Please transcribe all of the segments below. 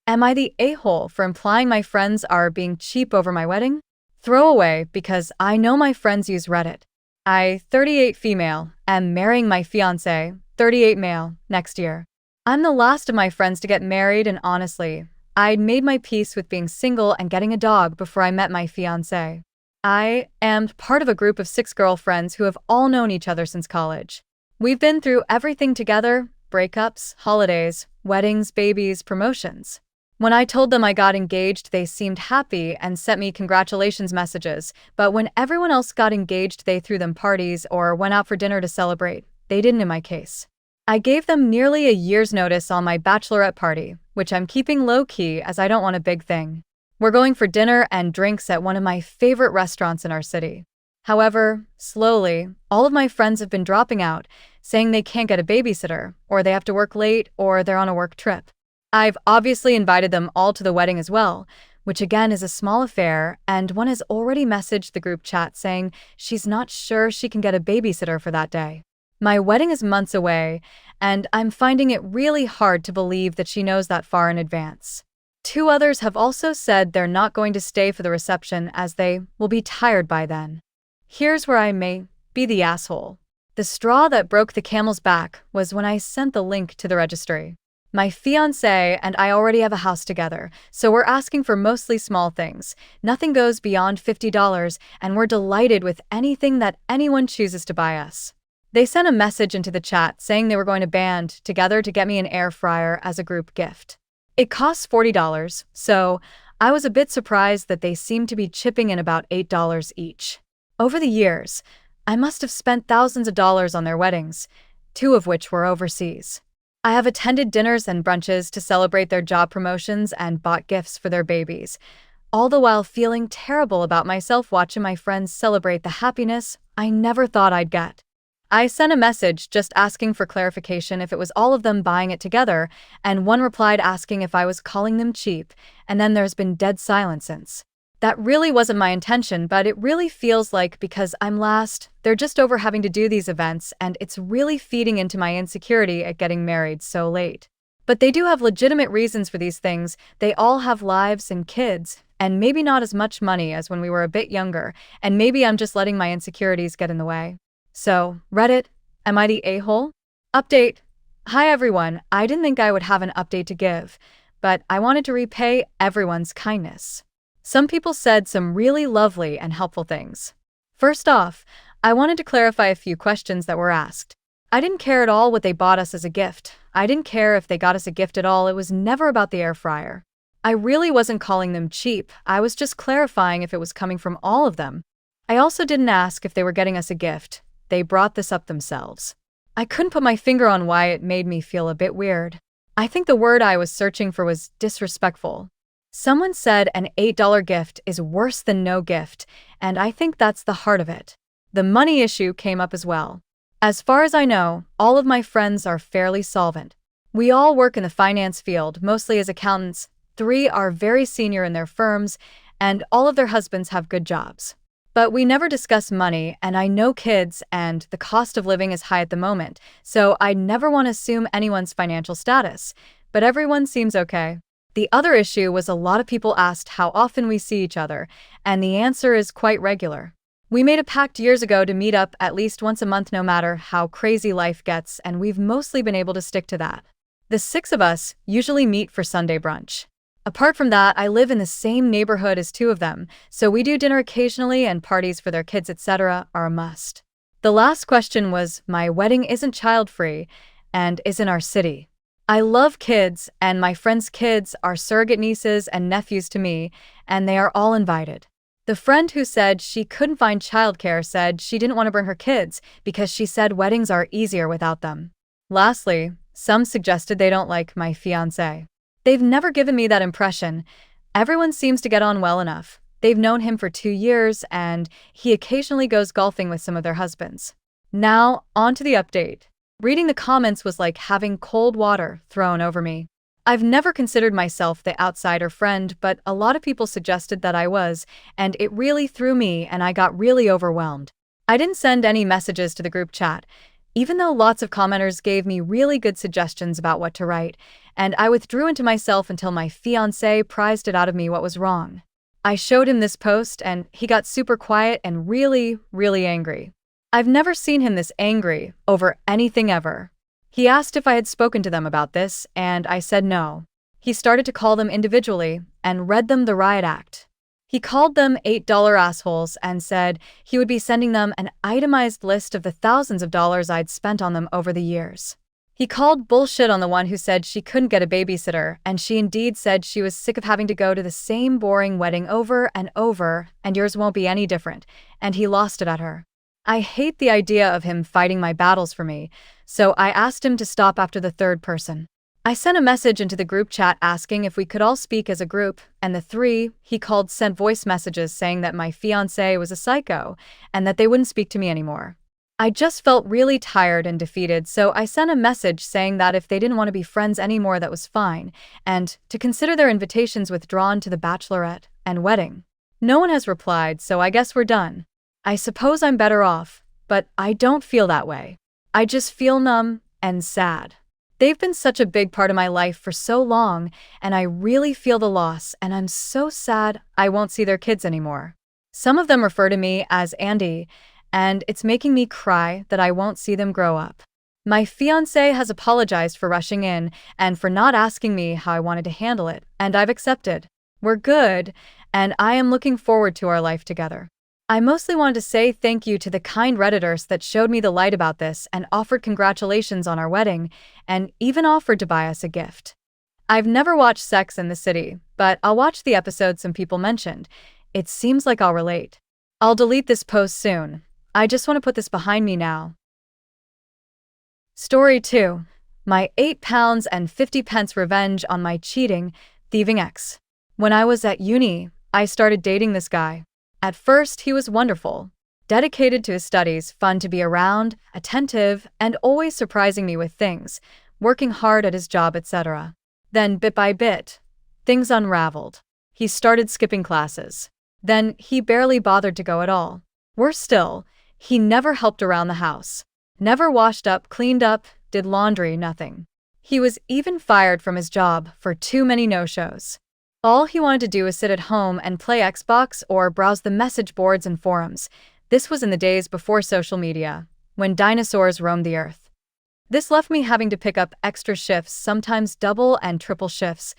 Am I the a-hole for implying my friends are being cheap over my wedding? Throwaway because I know my friends use Reddit. I, 38 female, am marrying my fiance, 38 male, next year. I'm the last of my friends to get married, and honestly, I'd made my peace with being single and getting a dog before I met my fiance. I am part of a group of 6 girlfriends who have all known each other since college. We've been through everything together: breakups, holidays, weddings, babies, promotions. When I told them I got engaged, they seemed happy and sent me congratulations messages, but when everyone else got engaged, they threw them parties or went out for dinner to celebrate. They didn't in my case. I gave them nearly a year's notice on my bachelorette party, which I'm keeping low-key as I don't want a big thing. We're going for dinner and drinks at one of my favorite restaurants in our city. However, slowly, all of my friends have been dropping out, saying they can't get a babysitter, or they have to work late, or they're on a work trip. I've obviously invited them all to the wedding as well, which again is a small affair, and one has already messaged the group chat saying she's not sure she can get a babysitter for that day. My wedding is months away, and I'm finding it really hard to believe that she knows that far in advance. 2 others have also said they're not going to stay for the reception as they will be tired by then. Here's where I may be the asshole. The straw that broke the camel's back was when I sent the link to the registry. My fiancé and I already have a house together, so we're asking for mostly small things. Nothing goes beyond $50, and we're delighted with anything that anyone chooses to buy us. They sent a message into the chat saying they were going to band together to get me an air fryer as a group gift. It costs $40, so I was a bit surprised that they seemed to be chipping in about $8 each. Over the years, I must have spent thousands of dollars on their weddings, 2 of which were overseas. I have attended dinners and brunches to celebrate their job promotions and bought gifts for their babies, all the while feeling terrible about myself watching my friends celebrate the happiness I never thought I'd get. I sent a message just asking for clarification if it was all of them buying it together, and one replied asking if I was calling them cheap, and then there's been dead silence since. That really wasn't my intention, but it really feels like because I'm last, they're just over having to do these events, and it's really feeding into my insecurity at getting married so late. But they do have legitimate reasons for these things. They all have lives and kids, and maybe not as much money as when we were a bit younger, and maybe I'm just letting my insecurities get in the way. So, Reddit, am I the a-hole? Update. Hi everyone, I didn't think I would have an update to give, but I wanted to repay everyone's kindness. Some people said some really lovely and helpful things. First off, I wanted to clarify a few questions that were asked. I didn't care at all what they bought us as a gift. I didn't care if they got us a gift at all. It was never about the air fryer. I really wasn't calling them cheap. I was just clarifying if it was coming from all of them. I also didn't ask if they were getting us a gift. They brought this up themselves. I couldn't put my finger on why it made me feel a bit weird. I think the word I was searching for was disrespectful. Someone said an $8 gift is worse than no gift, and I think that's the heart of it. The money issue came up as well. As far as I know, all of my friends are fairly solvent. We all work in the finance field, mostly as accountants. 3 are very senior in their firms, and all of their husbands have good jobs. But we never discuss money, and I know kids, and the cost of living is high at the moment, so I never want to assume anyone's financial status. But everyone seems okay. The other issue was a lot of people asked how often we see each other, and the answer is quite regular. We made a pact years ago to meet up at least once a month no matter how crazy life gets, and we've mostly been able to stick to that. The 6 of us usually meet for Sunday brunch. Apart from that, I live in the same neighborhood as 2 of them, so we do dinner occasionally, and parties for their kids, etc. are a must. The last question was, my wedding isn't child-free and is in our city. I love kids, and my friends' kids are surrogate nieces and nephews to me, and they are all invited. The friend who said she couldn't find childcare said she didn't want to bring her kids because she said weddings are easier without them. Lastly, some suggested they don't like my fiancé. They've never given me that impression. Everyone seems to get on well enough. They've known him for 2 years, and he occasionally goes golfing with some of their husbands. Now, on to the update. Reading the comments was like having cold water thrown over me. I've never considered myself the outsider friend, but a lot of people suggested that I was, and it really threw me and I got really overwhelmed. I didn't send any messages to the group chat. even though lots of commenters gave me really good suggestions about what to write, and I withdrew into myself until my fiancé prized it out of me what was wrong. I showed him this post, and he got super quiet and really, really angry. I've never seen him this angry over anything ever. He asked if I had spoken to them about this, and I said no. He started to call them individually and read them the riot act. He called them $8 assholes and said he would be sending them an itemized list of the thousands of dollars I'd spent on them over the years. He called bullshit on the one who said she couldn't get a babysitter, and she indeed said she was sick of having to go to the same boring wedding over and over, and yours won't be any different, and he lost it at her. I hate the idea of him fighting my battles for me, so I asked him to stop after the third person. I sent a message into the group chat asking if we could all speak as a group, and the three he called sent voice messages saying that my fiancé was a psycho and that they wouldn't speak to me anymore. I just felt really tired and defeated, so I sent a message saying that if they didn't want to be friends anymore, that was fine, and to consider their invitations withdrawn to the bachelorette and wedding. No one has replied, so I guess we're done. I suppose I'm better off, but I don't feel that way. I just feel numb and sad. They've been such a big part of my life for so long, and I really feel the loss, and I'm so sad I won't see their kids anymore. Some of them refer to me as Andy, and it's making me cry that I won't see them grow up. My fiancé has apologized for rushing in and for not asking me how I wanted to handle it, and I've accepted. We're good, and I am looking forward to our life together. I mostly wanted to say thank you to the kind Redditors that showed me the light about this and offered congratulations on our wedding, and even offered to buy us a gift. I've never watched Sex and the City, but I'll watch the episode some people mentioned. It seems like I'll relate. I'll delete this post soon. I just want to put this behind me now. Story 2. My £8.50 revenge on my cheating, thieving ex. When I was at uni, I started dating this guy. At first, he was wonderful, dedicated to his studies, fun to be around, attentive, and always surprising me with things, working hard at his job, etc. Then, bit by bit, things unraveled. He started skipping classes. Then, he barely bothered to go at all. Worse still, he never helped around the house. Never washed up, cleaned up, did laundry, nothing. He was even fired from his job for too many no-shows. All he wanted to do was sit at home and play Xbox or browse the message boards and forums. This was in the days before social media, when dinosaurs roamed the earth. This left me having to pick up extra shifts, sometimes double and triple shifts,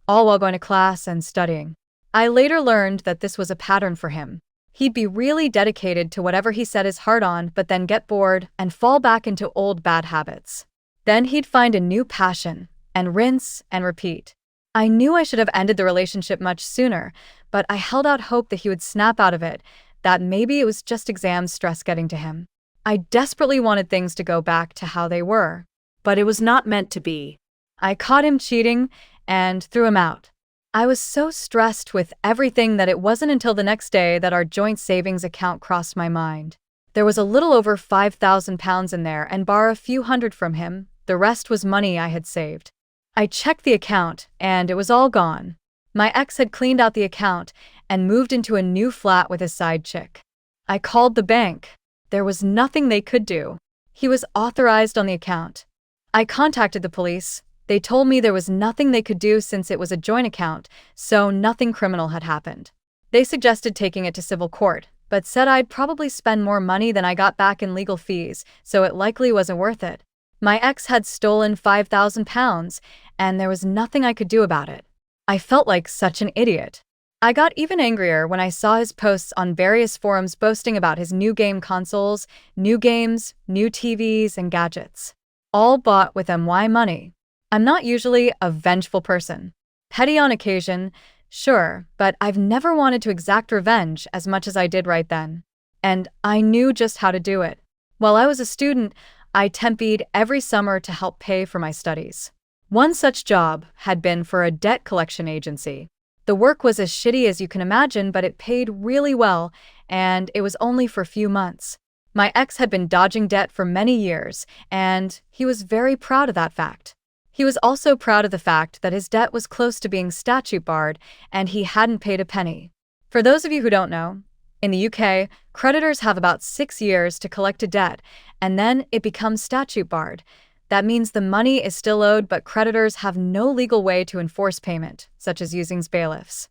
all while going to class and studying. I later learned that this was a pattern for him. He'd be really dedicated to whatever he set his heart on, but then get bored and fall back into old bad habits. Then he'd find a new passion, and rinse and repeat. I knew I should have ended the relationship much sooner, but I held out hope that he would snap out of it, that maybe it was just exam stress getting to him. I desperately wanted things to go back to how they were, but it was not meant to be. I caught him cheating and threw him out. I was so stressed with everything that it wasn't until the next day that our joint savings account crossed my mind. There was a little over £5,000 in there, and bar a few hundred from him, the rest was money I had saved. I checked the account, and it was all gone. My ex had cleaned out the account and moved into a new flat with his side chick. I called the bank. There was nothing they could do. He was authorized on the account. I contacted the police. They told me there was nothing they could do since it was a joint account, so nothing criminal had happened. They suggested taking it to civil court, but said I'd probably spend more money than I got back in legal fees, so it likely wasn't worth it. My ex had stolen £5,000, and there was nothing I could do about it. I felt like such an idiot. I got even angrier when I saw his posts on various forums boasting about his new game consoles, new games, new TVs, and gadgets. All bought with MY money. I'm not usually a vengeful person. Petty on occasion, sure, but I've never wanted to exact revenge as much as I did right then. And I knew just how to do it. While I was a student, I tempied every summer to help pay for my studies. One such job had been for a debt collection agency. The work was as shitty as you can imagine, but it paid really well, and it was only for a few months. My ex had been dodging debt for many years, and he was very proud of that fact. He was also proud of the fact that his debt was close to being statute barred, and he hadn't paid a penny. For those of you who don't know, In the UK, creditors have about 6 years to collect a debt, and then it becomes statute barred. That means the money is still owed, but creditors have no legal way to enforce payment, such as using bailiffs.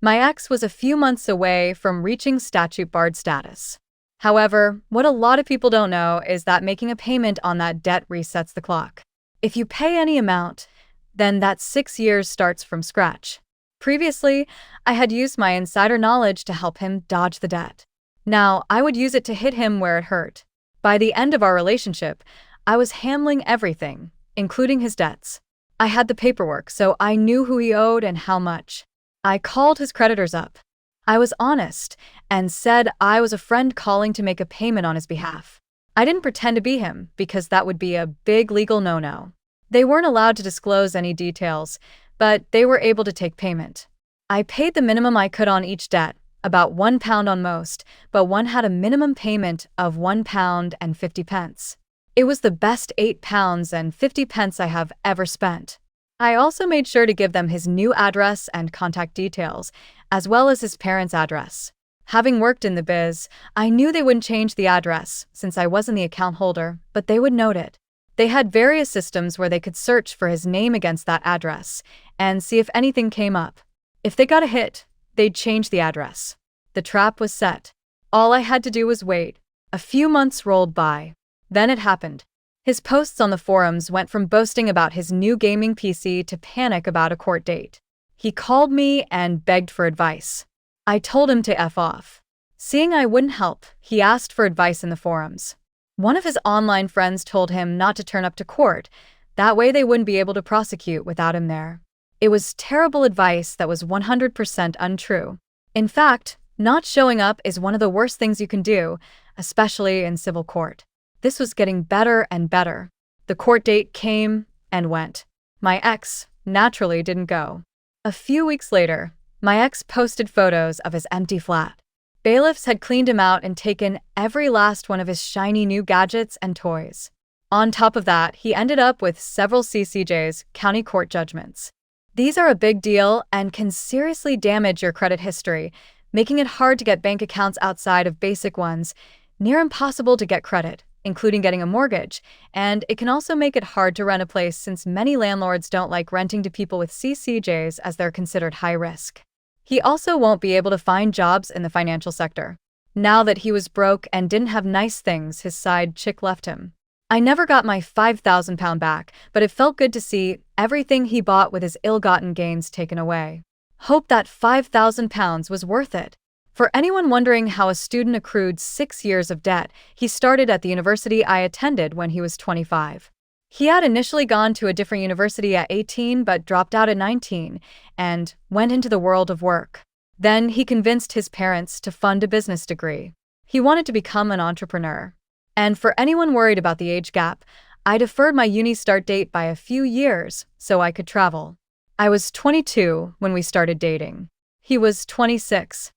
My ex was a few months away from reaching statute-barred status. However, what a lot of people don't know is that making a payment on that debt resets the clock. If you pay any amount, then that 6 years starts from scratch. Previously, I had used my insider knowledge to help him dodge the debt. Now, I would use it to hit him where it hurt. By the end of our relationship, I was handling everything, including his debts. I had the paperwork, so I knew who he owed and how much. I called his creditors up. I was honest and said I was a friend calling to make a payment on his behalf. I didn't pretend to be him because that would be a big legal no-no. They weren't allowed to disclose any details, but they were able to take payment. I paid the minimum I could on each debt, about £1 on most, but one had a minimum payment of £1.50. It was the best £8.50 I have ever spent. I also made sure to give them his new address and contact details, as well as his parents' address. Having worked in the biz, I knew they wouldn't change the address since I wasn't the account holder, but they would note it. They had various systems where they could search for his name against that address and see if anything came up. If they got a hit, they'd change the address. The trap was set. All I had to do was wait. A few months rolled by. Then it happened. His posts on the forums went from boasting about his new gaming PC to panic about a court date. He called me and begged for advice. I told him to F off. Seeing I wouldn't help, he asked for advice in the forums. One of his online friends told him not to turn up to court. That way they wouldn't be able to prosecute without him there. It was terrible advice that was 100% untrue. In fact, not showing up is one of the worst things you can do, especially in civil court. This was getting better and better. The court date came and went. My ex naturally didn't go. A few weeks later, my ex posted photos of his empty flat. Bailiffs had cleaned him out and taken every last one of his shiny new gadgets and toys. On top of that, he ended up with several CCJs, county court judgments. These are a big deal and can seriously damage your credit history, making it hard to get bank accounts outside of basic ones, near impossible to get credit, including getting a mortgage, and it can also make it hard to rent a place since many landlords don't like renting to people with CCJs as they're considered high risk. He also won't be able to find jobs in the financial sector. Now that he was broke and didn't have nice things, his side chick left him. I never got my £5,000 back, but it felt good to see everything he bought with his ill-gotten gains taken away. Hope that £5,000 was worth it. For anyone wondering how a student accrued 6 years of debt, he started at the university I attended when he was 25. He had initially gone to a different university at 18 but dropped out at 19 and went into the world of work. Then he convinced his parents to fund a business degree. He wanted to become an entrepreneur. And for anyone worried about the age gap, I deferred my uni start date by a few years so I could travel. I was 22 when we started dating. He was 26.